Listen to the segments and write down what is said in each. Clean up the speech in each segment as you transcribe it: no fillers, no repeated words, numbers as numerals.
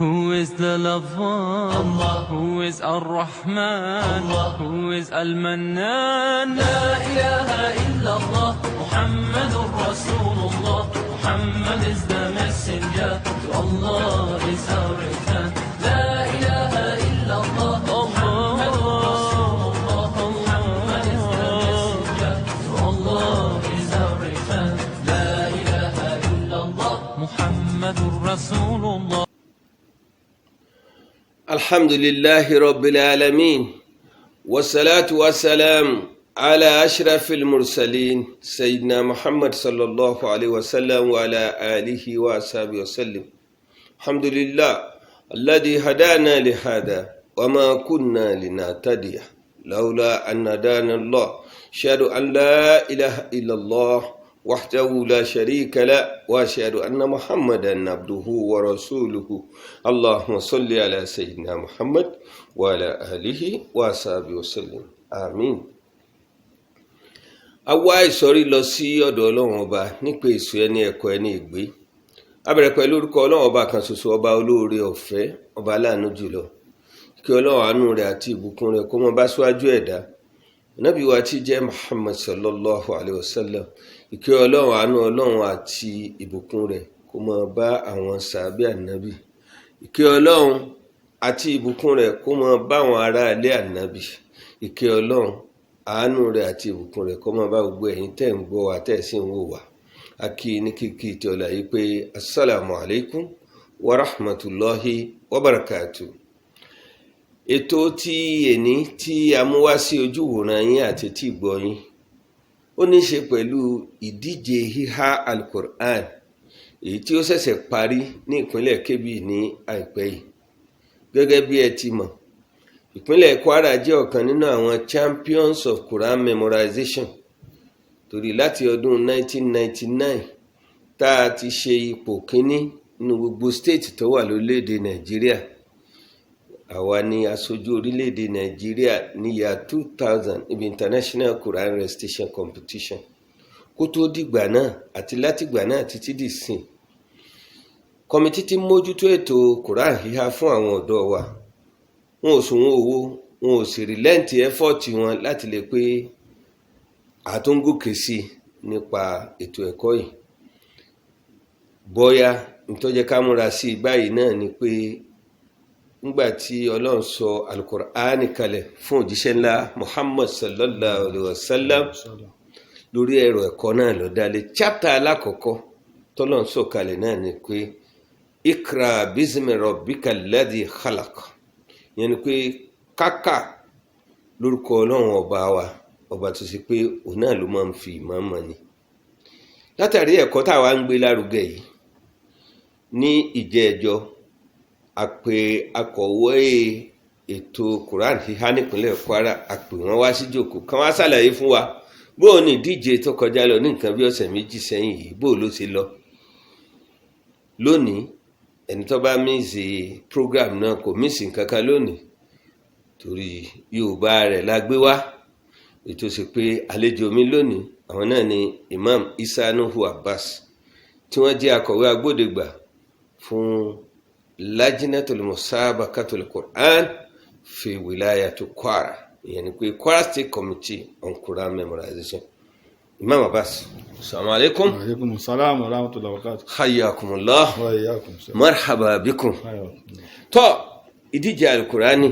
Who is the lover? Allah. Who is Ar-Rahman? Allah. Who is Al-Mannan? La ilaha illallah, Muhammadur Rasulullah. Muhammad is the messenger, to Allah is our return. La ilaha illallah, Muhammadur Rasulullah. Muhammad is the messenger, to Allah is our return. La ilaha illallah, Muhammadur Rasulullah. Alhamdulillahi Rabbil Alameen. Wassalatu wassalamu ala ashrafil mursalin. Sayyidina Muhammad sallallahu alaihi wasallam wa ala alihi wa ashabihi wasallim. Alhamdulillah. Alladhi hadana lihada. Wa ma kunna linahtadiya lawla an hadana Allah. Ashhadu an la ilaha illallah. وحده لا شريك له واشهد ان محمدا عبده ورسوله اللهم صل على سيدنا محمد وعلى اله وصحبه وسلم آمين. Àwa ìsọ̀rí lọ sí ọ̀dọ̀ Ọlọ́run ọba nípa èso ẹni ẹ̀kọ́ ẹni ìgbé. A bẹ̀rẹ̀ pẹ̀lú orúkọ Ọlọ́run ọba kan ṣoṣo, ọba olóore ọ̀fẹ́, ọba aláàánú jùlọ. Kí Ọlọ́run àánú rẹ̀ àti ìbùkún rẹ̀ kó máa bá síwájú ẹ̀dá. Ànábì wa tí jẹ́ Muhammad sallallahu alaihi wasallam. Ìkẹ́ Ọlọ́run àánú Ọlọ́run àti ìbùkún rẹ̀ kó máa bá àwọn sàábé ànábì. Ìkẹ́ Ọlọ́run àti ìbùkún rẹ̀ kó máa bá àwọn ará ilé ànábì. Ìkẹ́ Ọlọ́run àánú rẹ̀ àti ìbùkún rẹ̀ kó máa bá gbogbo ẹ̀yin tẹ́ ń gbọ́ wa tẹ́ sì ń wò wá. A kí ní kíkí tí ọlá yìí pé assalamu alaikum wa rahmatullahi wa barakatuh. Ètò tí èní tí a mú wá sí ojú wòran yín àti tí gbọ́ yín ó ní ṣe pẹ̀lú ìdíje híhá al-Qur'an èyí tí ó ṣẹ̀ṣẹ̀ parí ní ìpínlẹ̀ Kebbi ní àìpẹ́ yìí. Gẹ́gẹ́ bí ẹ ti mọ̀, ìpínlẹ̀ Kwara jẹ́ ọ̀kan nínú àwọn champions of Quran memorization, torí láti ọdún 1999 tá a ti ṣe ipò kíní nínú gbogbo state tó wà lórílẹ̀‐èdè Nàìjíríà. Àwa ni aṣojú orílẹ̀-èdè Nàìjíríà ní ya 2000 ibi International Quran Recitation Competition. Kó tó dìgbà náà àti látìgbà náà títí dìsìn, kọmitì tí mójútó ètò Quran híhá fún àwọn ọ̀dọ́ wa, wọn ò sùn wọn owó, wọn ò sì rìlẹ́ǹtì ẹ́fọ́ọ̀tì wọn láti lè pé àtúngòkè sí nípa ètò ẹ̀kọ́ yìí. Bóyá ìtọ́jẹ́ ká múra sí báyìí náà ni pé nígbàtí Ọlọ́run sọ al-Qur'ani kalẹ̀ fún òjíṣẹ́ ńlá Muhammad sallallahu alaihi wasallam lórí ẹ̀rọ ẹ̀kọ́ náà ló dálé. Chapter alákọ̀ọ́kọ́ tọ́lọ́run sọ kalẹ̀ náà ni pé ikra bismi rabbika alladhi khalaq, yẹn ni pé kákà lórúkọ Ọlọ́run ọba wa, ọba tó sì pé òun náà ló máa ń fi ìmọ̀ mọ̀ ni. Látàrí ẹ̀kọ́ táwa ń gbé lárugẹ yìí ní ìjẹ́ẹjọ́, àpè akọ̀wé ètò Quran híhá nípínlẹ̀ Kwara, àpè wọn wá sí jókòó kan wá ṣàlàyé fún wa bóò ní ìdíje tó kọjá lọ ní nǹkan bí ọ̀sẹ̀ méjì sẹ́yìn yìí bóò ló ṣe lọ. Lónìí ẹni tó bá mísì program náà kò mísì nǹkan kan lónìí, torí Yorùbá rẹ̀ la gbé wá. Ètò sì pé àlejò mi lónìí àwọn náà ni Imam Isa Nuhu Abbas, tí wọ́n jẹ́ akọ̀wé agbódegbà fún Lajnatul Musabaqatul Quran fi wilayatu Kwara, yani pé Kwara State Committee on Quran Memorization. Imam Abbas, assalamu alaikum. Wa alaikum assalam wa rahmatullahi wa barakatuh. Hayyakumullah. Wa iyyakum. Marhaba bikum. Tó ìdíje al-Qurani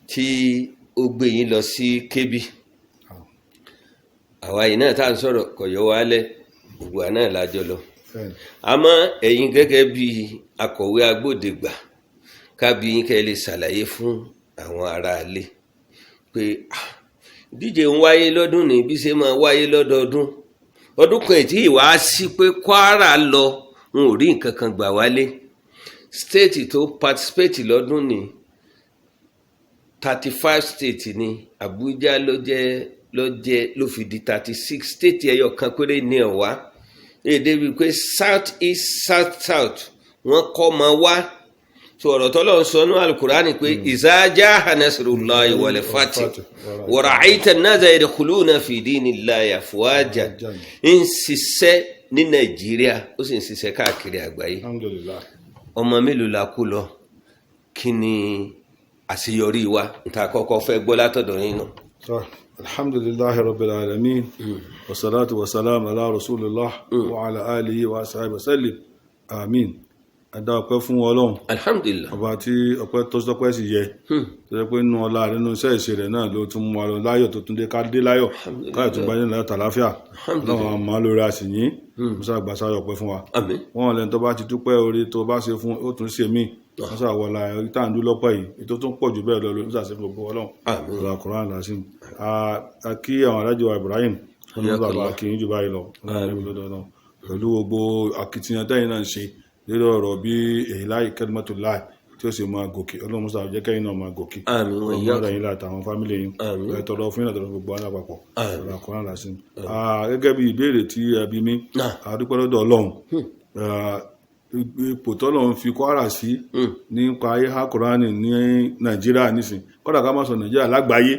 tí ó gbé yín lọ sí Kebbi. Àwa yìí náà tá ń sọ̀rọ̀ kò yọ wálẹ̀, gbogbo àná lájọ lọ. Àmọ́ ẹ̀yin gẹ́gẹ́ bí akọ̀wé agbódegbà, kábí yín kẹ́ lè ṣàlàyé fún àwọn ará ilé pé ìdíje ń wáyé lọ́dún ní bí ṣe máa wáyé lọ́dọọdún. Ọdún kan tí ìwà sí pé Kwara lọ wọn ò rí nǹkan kan gbà wálé. State tó participate lọ́dún ní 35 state ni, Abuja ló fi di 36 state ẹyọ kan péré ní ọ̀wá. Èdè bíi pé south east south wọ́n kọ́ ma wá. So ọ̀rọ̀ tọ́lọ́run sọ ní al-Qur'ani pé iza jaa nasrullahi wal fath wa ra'aita an-nasa yadkhuluna fi dinillahi afwaja. ń ṣiṣẹ́ ní Nàìjíríà ó sì ń ṣiṣẹ́ káàkiri àgbáyé. Alhamdulillah. ọmọ mélòó la kó lọ kí ni àṣeyọrí wa níta kọ́kọ́ fẹ́ gbọ́ látọ̀dọ̀ yín náà. alhamdulillahi rabbil alamin wassalatu wassalamu ala rasulillah wa ala alihi wa sahbihi wasallim amin. Adá ọpẹ́ fún Ọlọ́run alhamdulillah ọba tí ọpẹ́ tó sọpẹ́ sì yẹ tó jẹ́ pé nínú ọlá nínú iṣẹ́ ìṣe rẹ̀ náà ló tún mú wa lọ láyọ̀ tó tún dé ká dé láyọ̀ káyọ̀ tún bá ní láyọ̀ tàlàáfíà Ọlọ́run àmọ́ lórí àsìyìn musa gbàsá ọpẹ́ fún wa àmín. wọn lẹ́nu tó bá ti dúpẹ́ orí tó bá ṣe fún ó tún ṣe míì wọ́n sàwọlá ìtàǹdú lọ́pọ̀ yìí ètò tó ń pọ̀ jù bẹ́ẹ̀ lọ lórí ìsàsí gbogbo Ọlọ́run ọ̀rọ̀ Kùránì lásìm kí àwọn alájọ Ibrahim wọn ní bàbá kì í jù báyìí lọ pẹ̀lú gbogbo akitiyan tẹ́yìn náà ń ṣe lórí ọ̀rọ̀ bí èyí láì kẹ́lmọ́tò láì tí ó sì máa gòkè Ọlọ́run musa jẹ́ kẹ́yìn náà máa gòkè ọmọdé yìí láti àwọn fámílì yìí ẹ̀tọ́rọ fún ìrìnàjò gbogbo alápapọ̀ ọ̀rọ̀ Kùránì lásìm. Gẹ́gẹ́ bí ìbéèrè tí ẹbí mi àdúpẹ́ lọ́dọ̀ Ọlọ́run ipò tọ́lọ́run fi Kwara sí nípa ayé ha Kùránì ní Nàìjíríà nísìn kọ́dà ká má sọ Nàìjíríà lágbàáyé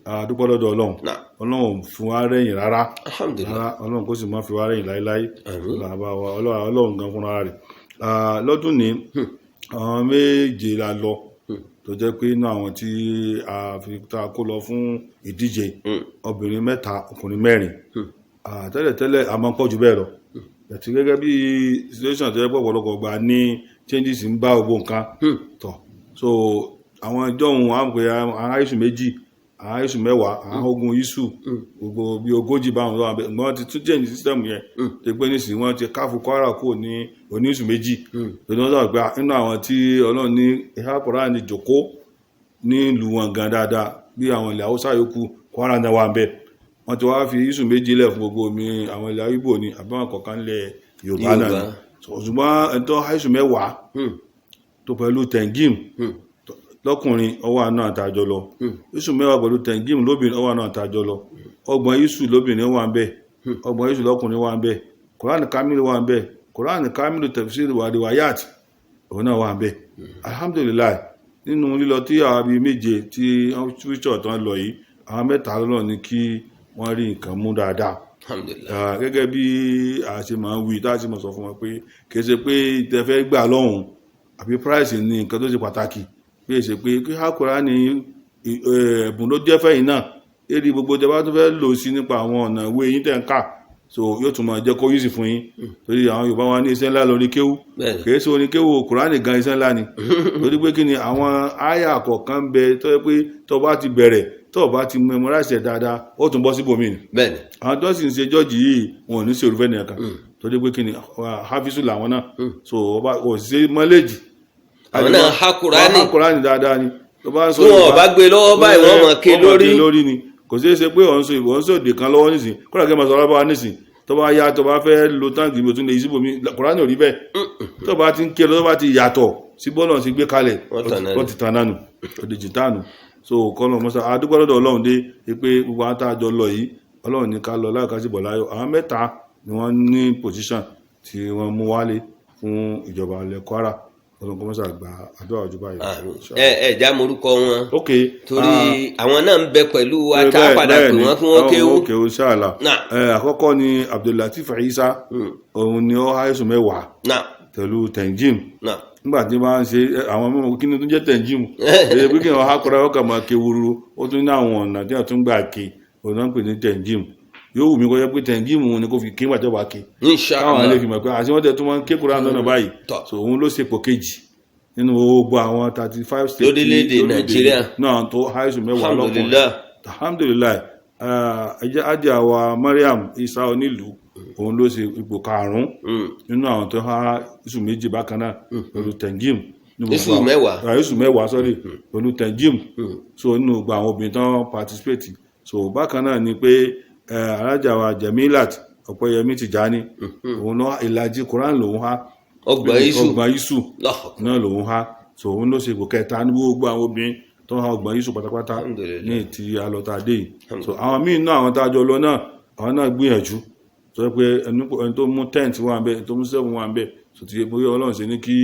àdúpẹ́ lọ́dọ̀ Ọlọ́run Ọlọ́run fún wa rẹ̀yìn rárá Ọlọ́run kó sì má fi wá rẹ̀yìn láíláí Ọlọ́run gan fúnra rẹ̀. Lọ́dún ní àwọn méje la lọ tó jẹ́ pé inú àwọn tí a fi ta kó lọ fún ìdíje obìnrin 3 ọkùnrin 4 tẹ́lẹ̀tẹ́lẹ̀ a máa ń pọ̀ jù bẹ́ẹ̀ lọ àti gẹ́gẹ́ bí situation tó yẹ pọ̀ ọ̀pọ̀lọpọ̀ gbà ní changes ń bá gbogbo nǹkan tọ̀ so àwọn ẹjọ́ ohun àwọn pé àwọn iṣu 2 àwọn iṣu 10 àwọn ogun iṣu gbogbo bí 40 bá wọn lọ́wọ́ wọ́n ti tún change system yẹn tó pé nísìnyí wọ́n ti káfù Kwara kúrò ní oní iṣu 2 lórí wọn sọ̀rọ̀ pé nínú àwọn tí Ọlọ́run ní ìhà Kùránì ní jòkó ní ìlú wọn gan dáadáa bí àwọn ilẹ̀ Haúsá yòókù Kwara náà wà ń bẹ́ẹ̀ wọ́n ti wá fi iṣu 2 lẹ̀ fún gbogbo omi àwọn ilẹ̀ Ìgbò ní àbáwọn kọ̀ọ̀kan lẹ̀ Yorùbá náà ni ṣùgbọ́n ẹ̀tọ́ iṣu 10 tó pẹ̀lú tẹ̀ngìm lọ́kùnrin ọwọ́ àná àtàjọ lọ iṣu 10 pẹ̀lú tẹ̀ngìm lóbìnrin ọwọ́ àná àtàjọ lọ 30 iṣu lóbìnrin wà ń bẹ̀ 30 iṣu lọ́kùnrin wà ń bẹ̀ Kùránì Kámílù wà ń bẹ̀ Kùránì Kámílù tafsir wa riwayat òun náà wà ń bẹ̀ alhamdulillah nínú lílọ tí àwọn bíi 7 tí wọ́n túwíṣọ̀ tán lọ yìí àwọn 3 lọ́nà ní kí wọ́n rí nǹkan mú dáadáa gẹ́gẹ́ bí a ṣe máa ń wí tá a ṣe máa sọ fún wọn pé kìí ṣe pé ìtẹ́fẹ́ gbà lọ́hùn àbí price ní nǹkan tó ṣe pàtàkì bí ṣe pé kí ha Kùránì ẹ̀bùn ló jẹ́ fẹ́yìn náà èrí gbogbo ìjọba tó fẹ́ lò sí nípa àwọn ọ̀nà ìwé yín tẹ̀ ń kà so yóò tún máa jẹ́ kó yìí sì fún yín torí àwọn Yorùbá wa ní iṣẹ́ ńlá lórí kéwú kìí ṣe oní kéwú Kùránì gan iṣẹ́ ńlá ni torí pé kí ni àwọn àyà kọ̀ọ̀kan bẹ tó yẹ pé tó bá ti bẹ̀rẹ̀ tó bá ti memorize ẹ̀ dáadáa ó tún bọ́ síbòmí ni àwọn tó sì ń ṣe jọ́ọ̀jì yìí wọn ò ní ṣe òrùfẹ́ nìkan torí pé kí ni hafizu làwọn náà so ò sí mọ́lẹ́jì àwọn náà ha Kùránì dáadáa ni tó bá sọ wọn bá gbé lọ́wọ́ báyìí wọ́n mọ̀ ké lórí ni kò sí ṣe pé òun sọ èdè kan lọ́wọ́ nísìn kọ́lá kẹ́ máa sọ ọlọ́bàá nísìn tó bá yá tó bá fẹ́ lo táǹkì mi ò tún lè síbòmí Kùránì ò rí bẹ́ẹ̀ tó bá ti ń ké lọ tó bá ti yàtọ̀ sí bọ́ọ̀lù ti gbé kalẹ̀ ó ti tàn nánu ó di jìtánù so kọ́nà mọ́sá adúgbò lọ́dọ̀ Ọlọ́run dé pé gbogbo àwọn tààjọ lọ yìí Ọlọ́run ní ká lọ láìkásí bọ̀ láyọ̀ àwọn 3 ni wọ́n ní position tí wọ́n mú wálé fún ìjọba ilẹ̀ Kwara Ọlọ́run kọ́ mọ́sá gba àdúrà ojú báyìí. ẹ̀já morúkọ wọn ok torí àwọn náà ń bẹ pẹ̀lú àtàpadà pé wọ́n fún wọn kéwú. ok ṣáàlà àkọ́kọ́ ni Abdullatif Isa òun ni ó háìsù 10 pẹ̀lú tẹ̀njìm nígbà tí wọ́n ṣe àwọn ọmọ kí ni tó jẹ́ tẹ̀njìm èyí pé kí wọ́n hákọ́ra ọkà máa ké wúrúrú ó tún ní àwọn ọ̀nà tí wọ́n tún gbà ké òun náà ń pè ní tẹ̀njìm yóò wù mí kọ́ jẹ́ pé tẹ̀njìm òun ni kò fi ké wà tó bá ké káwọn ilé fi mọ̀ pé àti wọ́n tẹ̀ tó máa ń ké kúrò lọ́nà báyìí so òun ló ṣe pò kejì nínú gbogbo àwọn 35 states lórílẹ̀‐èdè Nàìjíríà náà tó háìsù 10 lọ́kùnrin alhamdulillah ajá wa Mariam Isa onílùú òun ló ṣe ipò 5 nínú àwọn tó há iṣu 2 bákan náà pẹ̀lú tẹ̀ngìm iṣu 10 sọ́rí pẹ̀lú tẹ̀ngìm so nínú gbogbo àwọn obìnrin tán participate so bákan náà ni pé alájà wa Jamilat Ọ̀pẹ́yẹmí Tìjání òun náà ìlàjì Quran lòun há ọgbọ̀n iṣu náà lòun há so òun ló ṣe ipò 3 ní gbogbo àwọn obìnrin tó há ọgbọ̀n iṣu pátápátá ní ti alọ́tàdé yìí so àwọn míì náà àwọn tájọ lọ náà àwọn náà gbìyànjú tó yẹ pé ẹni tó mú 10 wà ń bẹ tó mú 7 wà ń bẹ so ti yẹ pé Ọlọ́run ṣe ní kí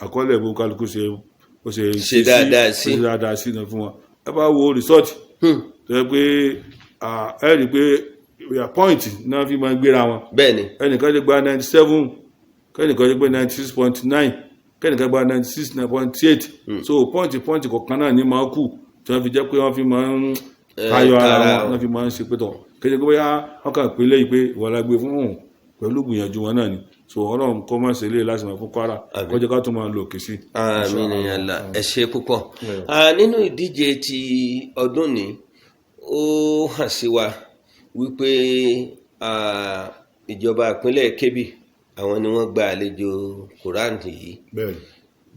àkọọ́lẹ̀ gbogbo kálukú ṣe dáadáa sí náà fún wọn ẹ bá wo resort tó yẹ pé ẹ rí pé point náà fi máa gbéra wọn bẹ́ẹ̀ni ẹnìkan lè gba 97 kẹ́nìkan lè gbé 96.9 kẹ́nìkan gba 96.8 so pọ́ǹtì kọ̀ọ̀kan náà ní máa kù tí wọ́n fi jẹ́ pé wọ́n fi máa ń tayọ ara wọn fi máa ń ṣe pé tọ̀ kéde pé bóyá wọ́n kàn pé lẹ́yìn pé ìwọ la gbé fún òun pẹ̀lú gbìyànjú wọn náà ni so ọlọ́run kọ́ máa ṣe lé láti máa fún Kwara kọjá ká tó máa lò kì sí. àmín ya Allah ẹ ṣé púpọ̀. nínú ìdíje ti ọdún ni ó hàn sí wa wípé ìjọba ìpínlẹ̀ Kebbi àwọn ni wọ́n gba àlejò Quran yìí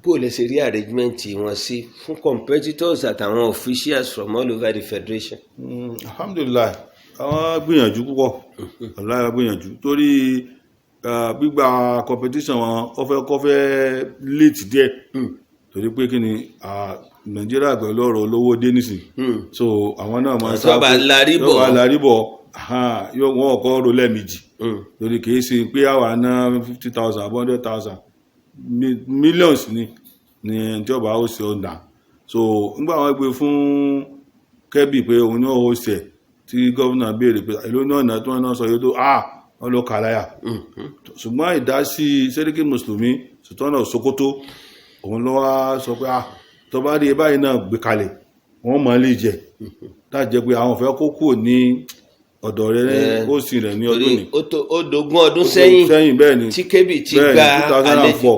bó lè ṣe rí arrangement wọn sí fún competitors àtàwọn officials from all over the federation. Alhamdulillah àwọn gbìyànjú púpọ̀ aláya gbìyànjú torí gbígba competition wọn ọfẹ́ late díẹ̀ torí pé kí ni Nàìjíríà pẹ̀lú ọ̀rọ̀ olówó dé nísìn so àwọn náà máa sábà láríbọ̀ wọ́n ọkọ̀ rò lẹ́ẹ̀mejì torí kìí ṣe pé àwa ná 50,000 100,000 millions ni ìjọba ó ṣe ọ̀nà so nígbà wọn gbé fún Kebbi pé òun náà ó ṣe tí gọ́vùnà béèrè pé ìlú náà tí wọ́n náà sọ yóò tó wọ́n ló kàláyà ṣùgbọ́n ìdásí sẹ́ríkì mùsùlùmí Sultana Sokoto òun ló wá sọ pé tó bá rí báyìí náà gbé kalẹ̀ wọ́n mọ̀ lè jẹ láti jẹ́ pé àwọn fẹ́ kó kúrò ní ọ̀dọ̀ rẹ̀ ó sì rẹ̀ ní ọdún ní ó dógún ọdún sẹ́yìn bẹ́ẹ̀ ni tí Kebbi ti gba àlejò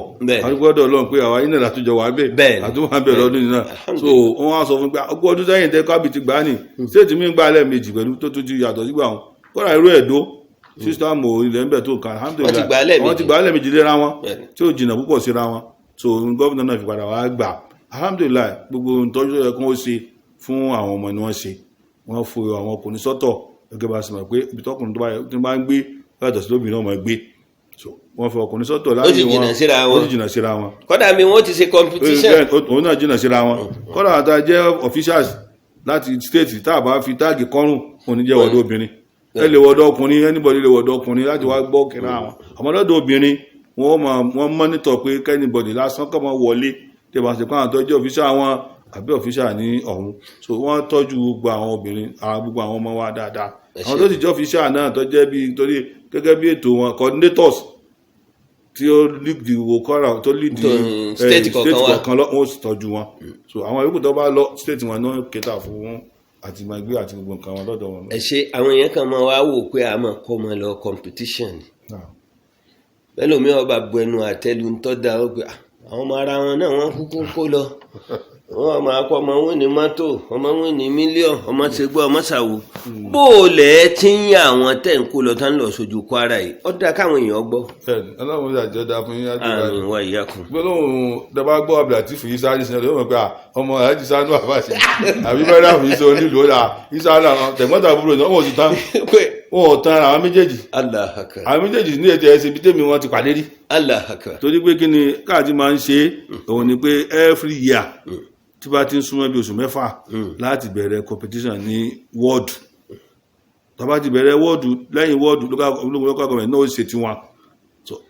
àdúgbọ́dọ̀ Ọlọ́run pé àwa iná látújọ wà bẹ́ẹ̀ àtúwà bẹ́ẹ̀ lọ́dún nínú so wọ́n wá sọ fún pé ọgbọ́n ọdún sẹ́yìn tẹ́ Kebbi ti gbà ní stéètì mi ń gbà lẹ́ẹ̀mejì pẹ̀lú tó tún ti yàtọ̀ sígbà wọn kọ́ra irú ẹ̀dó sísítàmù ilẹ̀ ń bẹ̀ tó kàn alhamdulillah wọ́n ti gbà lẹ́ẹ̀mejì léra wọn tí ó jìnnà púpọ̀ síra wọn so gọ́vùnà náà fi padà wá gbà alhamdulillah gbogbo ìtọ́jú ẹ̀kún ó ṣe fún àwọn ọmọ ni wọ́n ṣe wọ́n fo àwọn ọkùnrin sọ́tọ̀ gẹ́gẹ́ bá ṣe mọ̀ pé ibi tọ́kùnrin tó bá ń gbé yàtọ̀ sí lóbìnrin náà máa gbé so wọ́n fọ ọkùnrin sọ́tọ̀ láàrin wọn ó ti jìnnà síra wọn kódà mi wọ́n ti ṣe competition òun náà jìnnà síra wọn kódà àtà jẹ́ officials láti state tá a bá fi táàgì kọ́rùn òní jẹ́ wọ́dọ̀ obìnrin ẹ lè wọ́dọ̀ ọkùnrin anybody lè wọ́dọ̀ ọkùnrin láti wá gbọ́ kíra wọn àmọ́ lọ́dọ̀ obìnrin wọ́n monitor pé anybody lásán kọ́ mọ́ wọlé tẹ́ bá ṣe pé àwọn tó jẹ́ official wọn àbí official ní ọ̀hún so wọ́n tọ́jú gbogbo àwọn obìnrin gbogbo àwọn ọmọ wa dáadáa àwọn tó ti jẹ́ official náà tó jẹ́ bí torí gẹ́gẹ́ bí ètò wọn coordinators tí ó lead the Kwara tó lead the state kọ̀ọ̀kan wọ́n sì tọ́jú wọn so àwọn yòókù tó bá lọ state wọn náà kẹta fún wọn àti máa gbé àti gbogbo nǹkan wọn lọ́dọ̀ wọn. ẹ ṣe àwọn èèyàn kan máa wá wò pé a máa kọ́ ọmọ lọ competition bẹ́ẹ̀ lómi ọba bu ẹnu àtẹ́lu ń tọ́ da ó pé àwọn ọmọ ara wọn náà wọ́n kúkú kó lọ wọ́n máa kọ́ ọmọ wọn ní mọ́tò ọmọ wọn ní mílíọ̀n ọmọ ṣe gbọ́ ọmọ ṣàwò bó o lẹ̀ tí ń yà àwọn tẹ̀ ń kó lọ tán lọ sójú Kwara yìí ó dáa káwọn èèyàn gbọ́. ọlọ́run ìjà jọ dáa fún yín láti wáyé àrùn wa ìyá kan. gbọ́dọ̀ dábàá gbọ́ Abdulateef yìí sáré sinmi ló mọ̀ pé ọmọ aláàjì sánú àbáṣe àbí bẹ́ẹ̀ àfi sọ nílùú ọ̀la ìsáré àwọn tẹ̀gbọ́n àbúrò náà wọ́n ti tán wọn ò tan àwọn méjèèjì àwọn méjèèjì ní ètò ẹsẹ̀ ibi tèmi wọn ti pàdé rí torí pé kí ni káàdì máa ń ṣe òun ni pé every year tí bá ti ń súnmọ́ bí oṣù mẹ́fà láti bẹ̀rẹ̀ competition ní wọ́ọ̀dù tó bá ti bẹ̀rẹ̀ wọ́ọ̀dù lẹ́yìn wọ́ọ̀dù local government náà ó ṣe tiwọn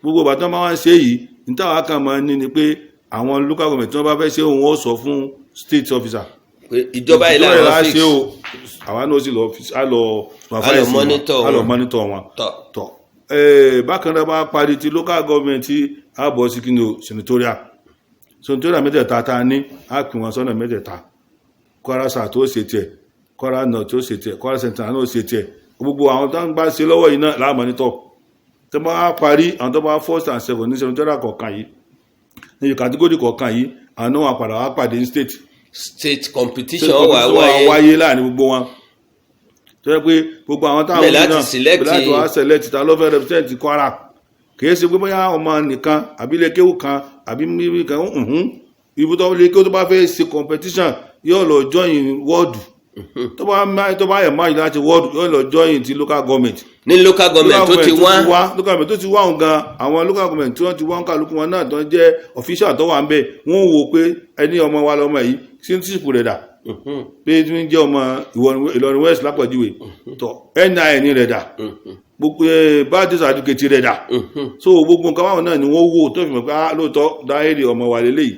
gbogbo bàtán máa ń ṣe yìí ní táwọn akàn máa ń ní ni pé àwọn local government tí wọ́n bá fẹ́ ṣe òun ó sọ fún state officer ìjọba ìlànà fix àwọn náà sì lọ monitor wọn tọ bákan náà bá parí ti local government tí a bọ̀ sí kí ni o senatorial mẹ́tẹ̀ẹ̀ta ta ní a pín wọn sọ́nà mẹ́tẹ̀ẹ̀ta Kwara South tó ṣe tiẹ̀ Kwara North tó ṣe tiẹ̀ Kwara Central náà ṣe tiẹ̀ gbogbo àwọn tó ń bá ṣe lọ́wọ́ yìí náà láàmọ́ nítọ̀ tó bá parí àwọn tó bá 1st and 2nd ní senatorial kọ̀ọ̀kan yìí ní kàtígórì kọ̀ọ̀kan yìí àwọn náà wà padà wá pàdé ní state competition wà wáyé láàrin gbogbo wọn tó yẹ pé gbogbo àwọn táwọn yìí náà láti wá select ta ló fẹ́ represent Kwara kìí ṣe pé bóyá ọmọ nìkan àbí lékéwù kan àbí mímí kan ibi tó lékéwù tó bá fẹ́ ṣe competition yóò lọ join wọ́ọ̀dù tó bá yẹ máa láti wọ́ọ̀dù yóò lọ join ti local government ní local government tó ti wá local government tó ti wá òun gan àwọn local government tí wọ́n ti wá ń kálukú wọn náà tó ń jẹ́ official tó wà ń bẹ̀ wọ́n wò pé ẹni ọmọ wa lọ́mọ yìí citizenship rẹ̀ dà pé tí wọ́n jẹ́ ọmọ Ìlọrin West lápọ̀júwe tọ́ NIN rẹ̀ dà gbogbo báàdì sàdúkẹ́tì rẹ̀ dà so gbogbo nǹkan báwọn náà ni wọ́n wò tó fi mọ̀ pé lóòótọ́ dáhẹ́rì ọmọ wa lélẹ́yìí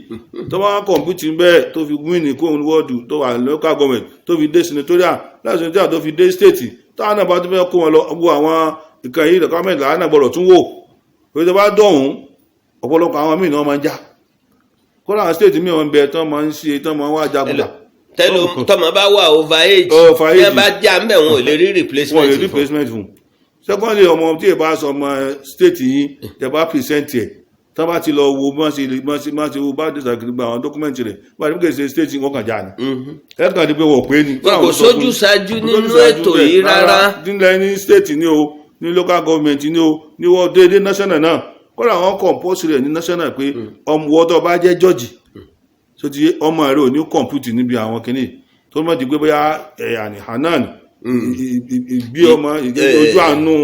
tó bá kọ̀m̀pútì bẹ́ẹ̀ tó fi win ní kóhun wọ́ọ̀dù tó wà local government tó fi dé senatorial láti senatorial tó fi dé state táwọn náà bá tó fẹ́ kó wọn lọ gbogbo àwọn ìkan yìí lọ́kọ́mẹ́ntì láwọn náà gbọ́dọ̀ tún wò pé tó bá dọ̀hún ọ̀pọ̀lọpọ̀ àwọn míì náà máa ń já kọ́ra àwọn state mi wọn bẹ tán máa ń ṣe tán máa ń wá jagunjà. tọmọ bá wà over age ẹ bá já ń bẹ̀ wọn ò lè rí replacement fún. secondly ọmọ tí ẹ bá sọ ọmọ state yìí tẹ bá present ẹ tán bá ti lọ wo bá ṣe wo bá dìsàkiri gba àwọn dọ́kúmẹ́ntì rẹ̀ bá ní kèsè state wọn kàn já ni. ẹ kàn ní pé wọ́n pé ni. kò sójú ṣáájú nínú ètò yìí rárá. nílẹ̀ ní state ni o ní local government ni o ní wọ́n déédéé national náà kọ́ra àwọn compulsory ní national pé ọmọ wọ́tọ̀ bá jẹ́ jọ́ọ̀jì tó ti ọmọ rẹ̀ ò ní kọ̀mpútì níbi àwọn kìíní tó mọ̀ di pé bóyá ẹ̀yà ní hanan ìbí ọmọ ojú àánú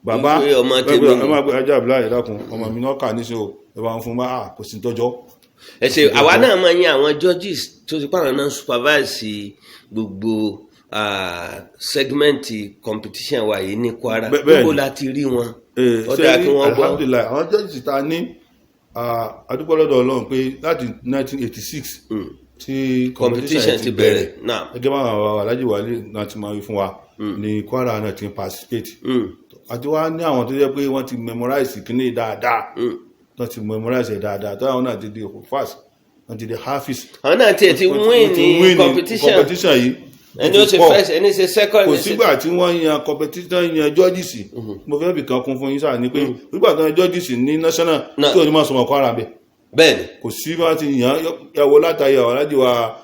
bàbá ẹjọ́ àbúlá ẹ̀dákun ọmọ mi náà kà níṣẹ́ o ẹ̀wà ń fún bá kò sí tọ́jọ́. ẹ ṣe àwa náà máa ń yan àwọn judges tó ti pààrọ̀ náà supervise gbogbo segmenti competition wa yìí ní Kwara gbogbo láti rí wọn ọdá kí wọ́n gbọ́. alhamdulilayi àwọn judges ta ní adúpọ̀ lọ́dọ̀ Ọlọ́run pé láti 1986 tí competition ti bẹ̀rẹ̀ náà gẹ́gẹ́ bá àwọn Alhaji Wali náà ti máa wí fún wa ní Kwara náà ti participate àti wá ní àwọn tó jẹ́ pé wọ́n ti memorize kíní dáadáa wọ́n ti memorize dáadáa tó àwọn náà ti di fast wọ́n ti di hafiz. àwọn náà tiẹ̀ ti win ní competition yìí ẹni ó ṣe first ẹni ṣe second. kò sígbà tí wọ́n yan competition yan judges mo fẹ́ bì kan kún fún yín sáà ni pé nígbà tó yan judges ní national tí ò ní máa sọmọ Kwara bẹ́ẹ̀. bẹ́ẹ̀ni. kò sí bá ti yan yàwó látàyè Alhaji wa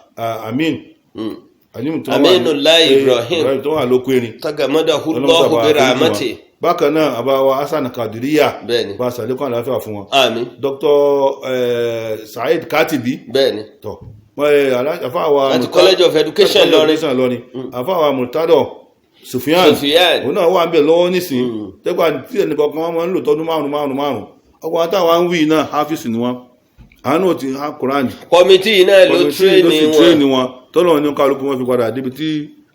Aminullahi Ibrahim tó wà lóko erin. tagamada hulọ́ọ̀hù bẹ̀rẹ̀ àmọ́tì. bákan náà àbáwá Hasan Kadiriya bẹ́ẹ̀ni bá sàlékún àlàáfíà fún wọn. àmín. Dr. Saheed Katibi. bẹ́ẹ̀ni. tọ́ àfáàwà àti College of Education lọrin àfáàwà Murtado Sufyan òun náà wà ń bẹ̀ lọ́wọ́ nísìn tẹ́gbà tí ẹnìkan kan wọ́n máa ń lò tọ́dún márùn-ún ọkọ̀ àtàwà ń wí náà hafiz ni wọ́n àánú ti ha Quran kọmitì náà ló tírẹ́nì wọn tọ́lọ̀ ní kálukú wọn fi padà débi tí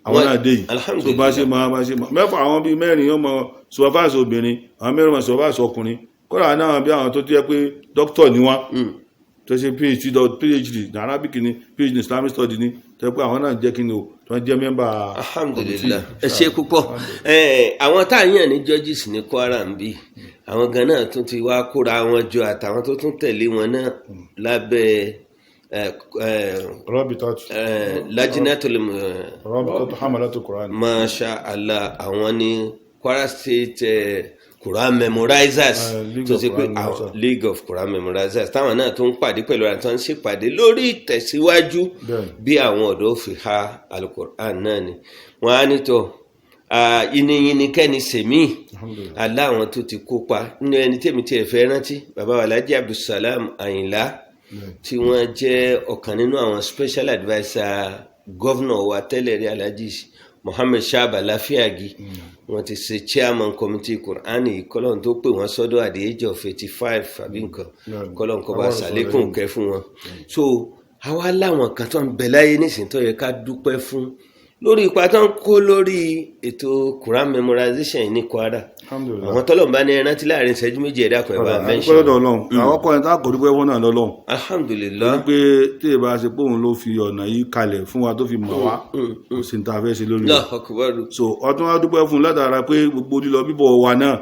àwọn náà dé yìí tó bá ṣe máa mẹ́fà àwọn bíi mẹ́rin yóò mọ supervise obìnrin àwọn mẹ́rin mọ supervise ọkùnrin kọ́ra náà bí àwọn tó jẹ́ pé dókítọ̀ ni wọ́n tó ṣe phd ní arabic ni phd ní islamic study ni tó pé àwọn náà jẹ́ kí ni o tó jẹ́ mẹ́mbà. alhamdulillah ẹ ṣe púpọ̀ àwọn tá à ń yàn ní judges ní Kwara ń bí àwọn gan náà tún ti wá kóra wọn jọ àtàwọn tó tún tẹ̀lé wọn náà lábẹ́ lajinatul hamalatul Quran. masha Allah àwọn ní Kwara State Quran memorizers tó ṣe pé League of Quran memorizers táwọn náà tó ń pàdé pẹ̀lú àwọn tó ń ṣèpàdé lórí ìtẹ̀síwájú bí àwọn ọ̀dọ́ fi ha alukur'an náà ni wọ́n á nítọ́ yìnyín kẹ́ni sèmí aláwọn tó ti kópa nínú ẹni tèmi tí ẹ fẹ́ rántí bàbá wa Alhaji Abdulsalam Àyìnlá tí wọ́n jẹ́ ọ̀kan nínú àwọn special adviser governor wa tẹ́lẹ̀ rí Alhaji Mohammed Shaba Lafiagi wọ́n ti ṣe chairman committee Qur'an yìí kọ́lọ́n tó pè wọ́n sọ́dọ̀ at the age of 85 àbí nǹkan kọ́lọ́n kọ́ bá ṣàlékún kẹ́ fún wọn. so àwa láwọn kan tó ń bẹ láyé nísìnyí tó yẹ ká dúpẹ́ fún lórí ipa tó ń kó lórí ètò Quran memorization ní Kwara àwọn tọ́lọ̀ bá ní ẹrántí láàrin ìṣẹ́jú méjì ẹ̀dá kan ẹ̀bá mẹ́ṣẹ́. àwọn kọ́ ẹ̀ta kò dúpẹ́ fún náà lọ́lọ́run. alhamdulillah. wípé tí ì bá ṣe pé òun ló fi ọ̀nà yìí kalẹ̀ fún wa tó fi mọ̀ wá kò sí ní ta fẹ́ ṣe lórí rẹ̀. so ọtún wa dúpẹ́ fún látara pé gbogbo lílọ bíbọ̀ wa náà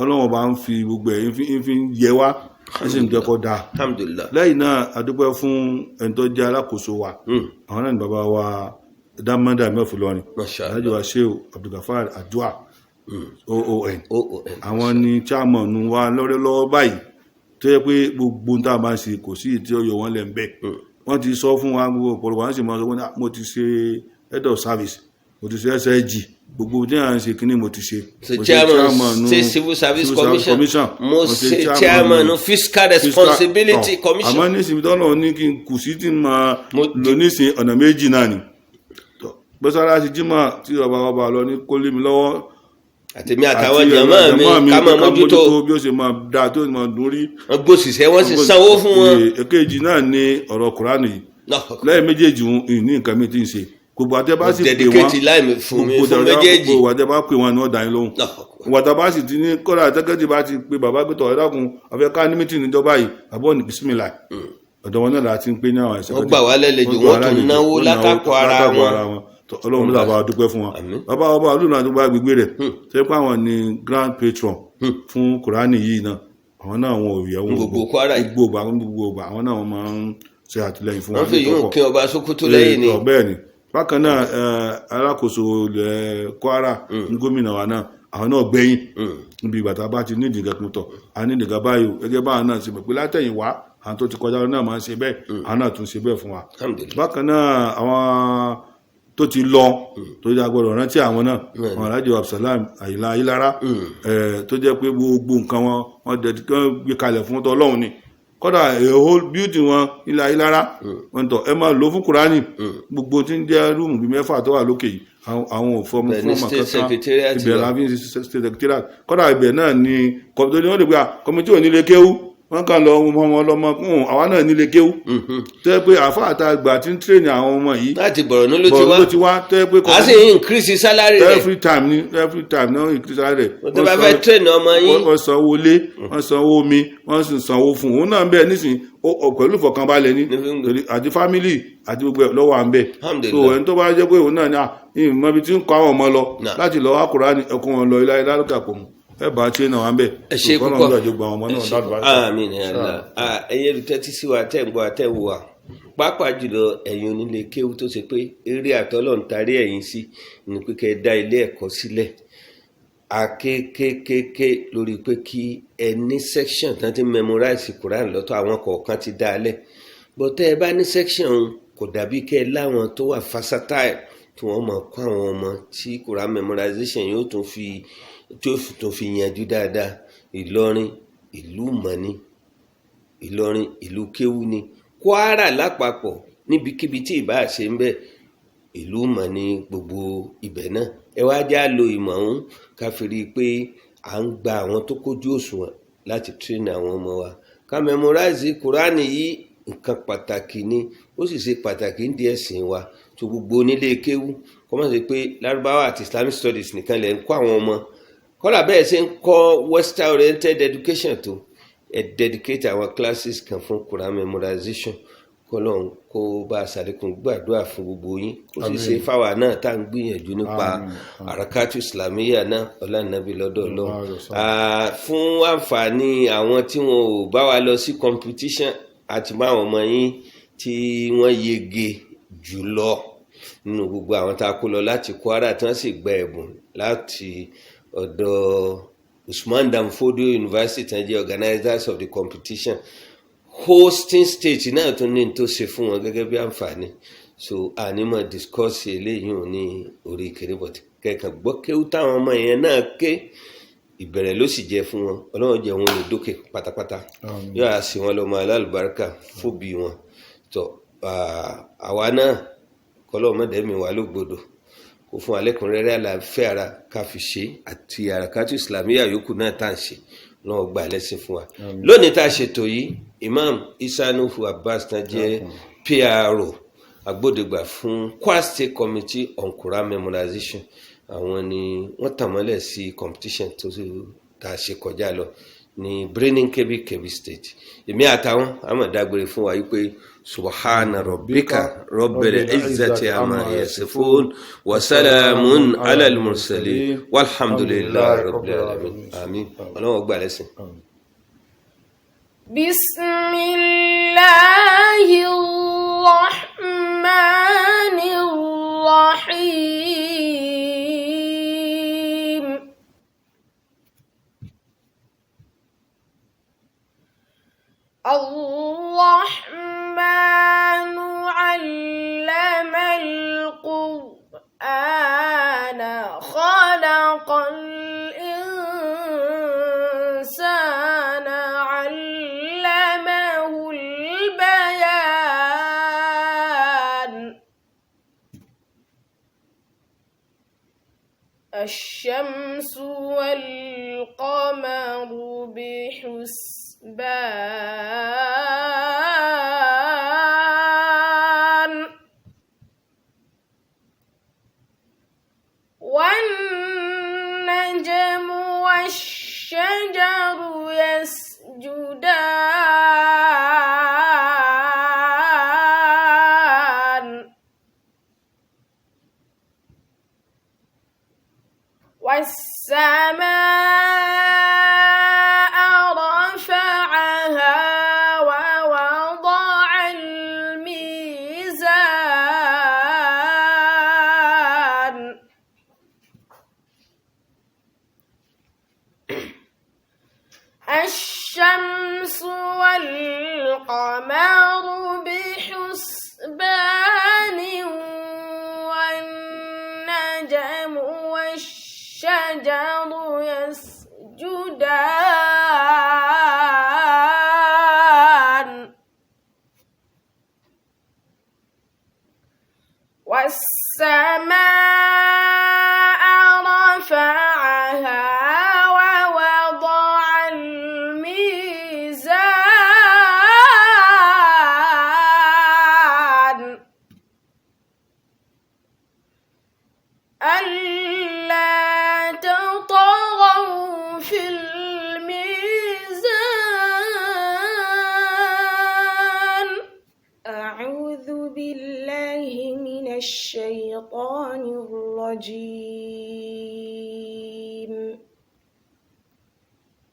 Ọlọ́run bá ń fi gbogbo ẹ̀ fi ń yẹ wá ẹ sì ń jẹ́kọ́ dáa. alhamdulillah. lẹ́yìn náà a dúpẹ́ fún ẹni tó jẹ́ alákòóso wa àwọn náà ní bàbá wa dámọ́dà mẹ́fù lọ́rin Alhaji wa Shehu Abdulgafar Adua OON àwọn ni chairman wa lọ́wọ́ báyìí tó yẹ pé gbogbo tá a máa ṣe kò sí ìtí ọyọ wọn lẹ̀ ń bẹ̀ wọ́n ti sọ fún wa gbogbo ọ̀pọ̀lọpọ̀ wọ́n sì máa sọ pé mo ti ṣe head of service mo ti ṣe SIG gbogbo tí a ń ṣe kíní mo ti ṣe. ṣe chairman ṣe civil service commission mo ṣe chairman fiscal responsibility commission. àmọ́ nísìnyí tọ́lọ̀ ní kí n kù sí tí máa lò nísìnyí ọ̀nà méjì náà ni bọ́sára ti jímọ̀ tí ọba lọ ní kó lé mi lọ́wọ́ àtèmi àtàwọn jàmáà mi ká máa mójútó bí ó ṣe máa dáa tó máa dùn rí. wọ́n gbòsìṣẹ́ wọ́n sì sanwó fún wọn. èkejì náà ni ọ̀rọ̀ Kùránì yìí lẹ́yìn méjèèjì ní nǹkan mi ti ń ṣe gbogbo àtẹ́bá sì pè wọ́n gbogbo àtẹ́bá pè wọ́n ni wọ́n dá yín lóhùn gbogbo àtẹ́bá sì ti ní kọ́ra àtẹ́kẹ́tì bá ti pe bàbá gbẹ́tọ̀ ẹ̀dákun ọ̀fẹ́ ká ní mítì níjọba yìí àbọ̀ ní bisimilá ọ̀dọ̀ wọn náà láti ń pè ní àwọn ẹ̀sẹ̀ wọ́n gbà wá lẹ́lẹ́jọ́ wọ́n tún náwó lákàkọ́ ara wọn Ọlọ́run ló bá dúpẹ́ fún wa bàbá ọba olùnà tó bá gbégbé rẹ̀ ṣe pé àwọn ni grand patron fún Kùránì yìí náà àwọn náà wọn ò yẹ wọn gbogbo àwọn náà wọn máa ń ṣe àtìlẹ́yìn fún wa. wọ́n fi yóò kí ọba Sókótó lẹ́yìn ni. bẹ́ẹ̀ ni bákan náà alákòóso ilẹ̀ Kwara ní gómìnà wa náà àwọn náà gbẹ̀yìn níbi ìgbà tá a bá ti ní ìdìgẹ́ pútọ̀ a ní ìdìgẹ́ báyìí gẹ́gẹ́ báwọn náà ṣe mọ̀ pé látẹ̀yìn wá àwọn tó ti kọjá náà máa ń ṣe bẹ́ẹ̀ àwọn náà tún ṣe bẹ́ẹ̀ fún wa. bákan náà àwọn tó ti lọ tó jẹ́ agbọ́dọ̀ rántí àwọn náà wọn Alhaji Abdulsalam Àyìnlá Ayílára tó jẹ́ pé gbogbo nǹkan wọn gbé kalẹ̀ fún Ọlọ́run ni kódà whole building wọn ilẹ̀ Ayílára wọn tọ̀ ẹ máa lò fún Kùránì gbogbo tí ń jẹ́ rúùmù bíi 6 tó wà lókè yìí àwọn òfòmù fún ọmọ kankan ibẹ̀ la fi ń ṣe state secretariat kódà ibẹ̀ náà ni kọ̀mítì ni wọ́n lè gbé kọ̀mítì ò nílé kéwú wọ́n kàn lọ ọmọ ọlọ́mọ kún àwa náà nílé kéwú tó yẹ pé àfáà àtàgbà tí ń tírèèni àwọn ọmọ yìí láti Borno ló ti wá tó yẹ pé a sì ń increase salary rẹ̀ every time náà increase salary rẹ̀ tó bá fẹ́ tírèèni ọmọ yín wọ́n sanwó lé wọ́n sanwó omi wọ́n sì sanwó fún òun náà bẹ́ẹ̀ nísìnyí pẹ̀lú ìfọ̀kànbalẹ̀ ní àti family àti gbogbo ẹ̀ lọ́wọ́ à ń bẹ̀ so ẹni tó bá jẹ́ pé òun náà ní ìmọ̀ ibi tí ń kọ́ àwọn ọmọ lọ láti lọ wá Kùránì ẹkún wọn lọ ilá lókè àpò mu ẹ bá tí náà wà ń bẹ̀ ẹ̀ṣẹ́ púpọ̀ àmín ya Allah ẹ̀yẹ́ olùtẹ́tí sí wa tẹ́ ń gbọ́ àtẹ́wò wa pàápàá jùlọ ẹ̀yin onílé kéwú tó ṣe pé eré àtọ́lọ̀ ń tarí ẹ̀yin sí ní pé kẹ́ ẹ dá ilé ẹ̀kọ́ sílẹ̀ akékékéké lórí pé kí ẹni section tán ti memorize Quran lọ́tọ̀ àwọn kọ̀ọ̀kan ti dá a lẹ̀ bọ́ tẹ́ ẹ bá ní section kò dàbí kẹ́ ẹ láwọn tó wà versatile tí wọ́n máa kọ́ àwọn ọmọ tí Quran memorization yóò tún fi yanjú dáadáa. Ìlọrin ìlú mọ̀ni, Ìlọrin ìlú kéwú ni, Kwara lápapọ̀ níbikíbi tí ìbá ṣe ń bẹ ìlú mọ̀ni gbogbo ibẹ̀ náà. Ẹ wá já lo ìmọ̀ ọ̀hún ká fi rí i pé à ń gba àwọn tó kójú òṣùwọ̀n láti train àwọn ọmọ wa. Ká memorize Kùránì yìí nǹkan pàtàkì ni, ó sì ṣe pàtàkì ń di ẹ̀sìn wa. tó gbogbo onílé kéwú kọ́ mọ̀ sí pé lárúbáwá àti Islamic studies nìkan lẹ̀ ń kọ́ àwọn ọmọ. Kọ́lá bẹ́ẹ̀ ṣe ń kọ́ western oriented education tó ẹ dedicate àwọn classes kan fún Quran memorization. Kọ́lọ́n kó bá a ṣàlékún gbàdúrà fún gbogbo yín kó sì ṣe fáwa náà tá à ń gbìyànjú nípa àràkátù islamiyya náà ọlànàbí lọ́dọ̀ Ọlọ́run. Fún àǹfààní àwọn tí wọn ò bá wa lọ sí competition àti bá àwọn ọmọ yín tí wọ́n yege jùlọ nínú gbogbo àwọn tá a kó lọ láti Kwara tí wọ́n sì gba ẹ̀bùn láti ọ̀dọ̀ Usman Dan Fodio University tí wọ́n jẹ́ organizers of the competition. Hosting state náà tún ní tó ṣe fún wọn gẹ́gẹ́ bí àǹfààní. So ànímọ̀ discuss eléyìí ò ní orí kiri bọ̀tí kẹ́kàn gbọ́ kéwú táwọn ọmọ yẹn náà ké ìbẹ̀rẹ̀ ló sì jẹ́ fún wọn. Ọlọ́run jẹ́ wọn lè dókè pátápátá yóò á sì wọn lọ́mọ alálùbáríkà fóbi wọn. tó àwa náà kọ́lọ́ mọ́dẹ́mi wà lógbòdò kò fún alẹ́kùnrẹ́rẹ́ àlàáfíà ara ká fi ṣe àti àràkátù islamiyya yòókù náà tá à ń ṣe lọ́wọ́ gba ẹlẹ́sìn fún wa. Lónìí tá a ṣètò yìí Imam Isa Nuhu Abbas tán jẹ́ PRO agbódegbà fún Kwara State Committee on Quran Memorization. Àwọn ni wọ́n tàmọ́lẹ̀ sí competition tó tá a ṣe kọjá lọ ní Birnin Kebbi State. Èmi àtàwọn àmọ̀dágbére fún wa yìí pé subhana rabbika rabbil izzati amma yasifun wa salamun ala al-mursalin walhamdulillahi rabbil alamin. Àmín. Ọlọ́run gbà lẹ́sìn. Bismillahir rahmanir rahim. الرحمن علم القرآن خلق الإنسان علمه البيان الشمس والقمر بحسبان والنجم والشجر يسجدان والسماء رفعها والسماء رفعها ووضع الميزان ألا تطغوا في الميزان. أعوذ بالله من الشيطان الرجيم.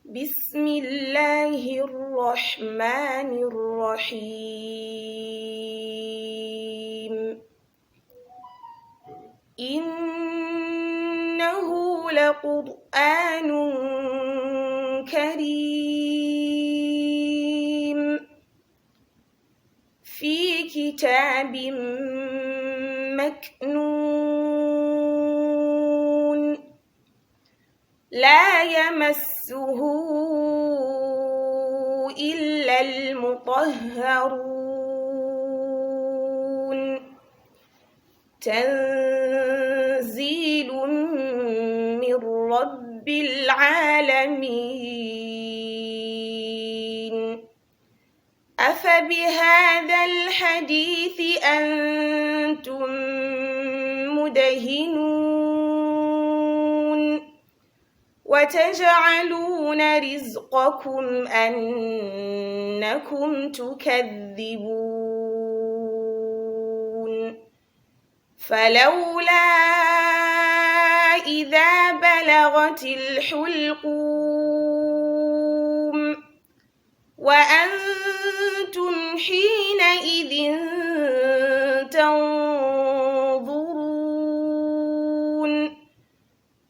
بسم الله الرحمن الرحيم. إنه لقرآن كريم في كتاب مكنون لا يمسه إلا المطهرون تنزيل من رب العالمين. أفبهذا الحديث أنتم مدهنون وتجعلون رزقكم أنكم تكذبون. فلولا إذا بلغت الحلقوم وأنتم حينئذ تنظرون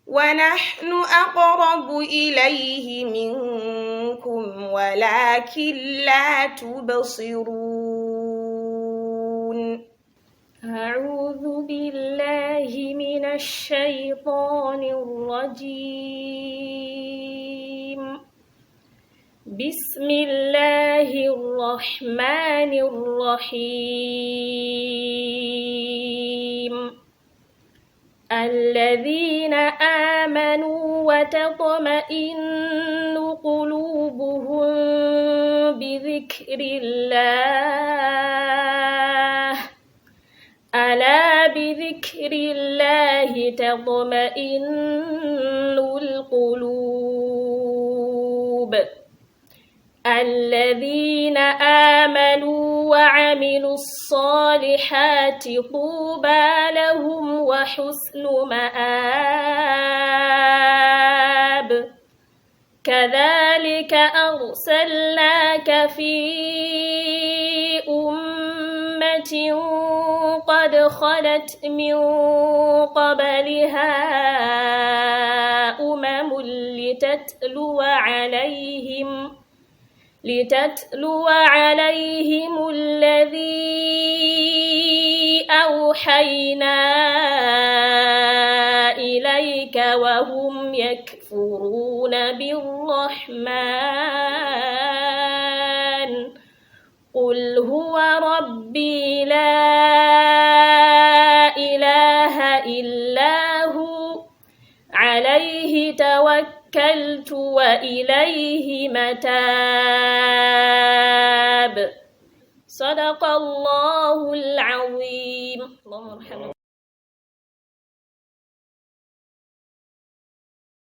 ونحن أقرب إليه منكم ولكن لا تبصرون. أعوذ بالله من الشيطان الرجيم. بسم الله الرحمن الرحيم. الذين آمنوا وتطمئن قلوبهم بذكر الله ألا بذكر الله تطمئن القلوب. الذين آمنوا وعملوا الصالحات طوبى لهم وحسن مآب. كذلك أرسلناك في أمة قد خلت من قبلها أمم لتتلو عليهم الذي أوحينا إليك وهم يكفرون بالرحمن. قل هو ربي لا إله إلا هو عليه توكلت وإليه متاب. صدق الله العظيم. اللهم ارحمنا.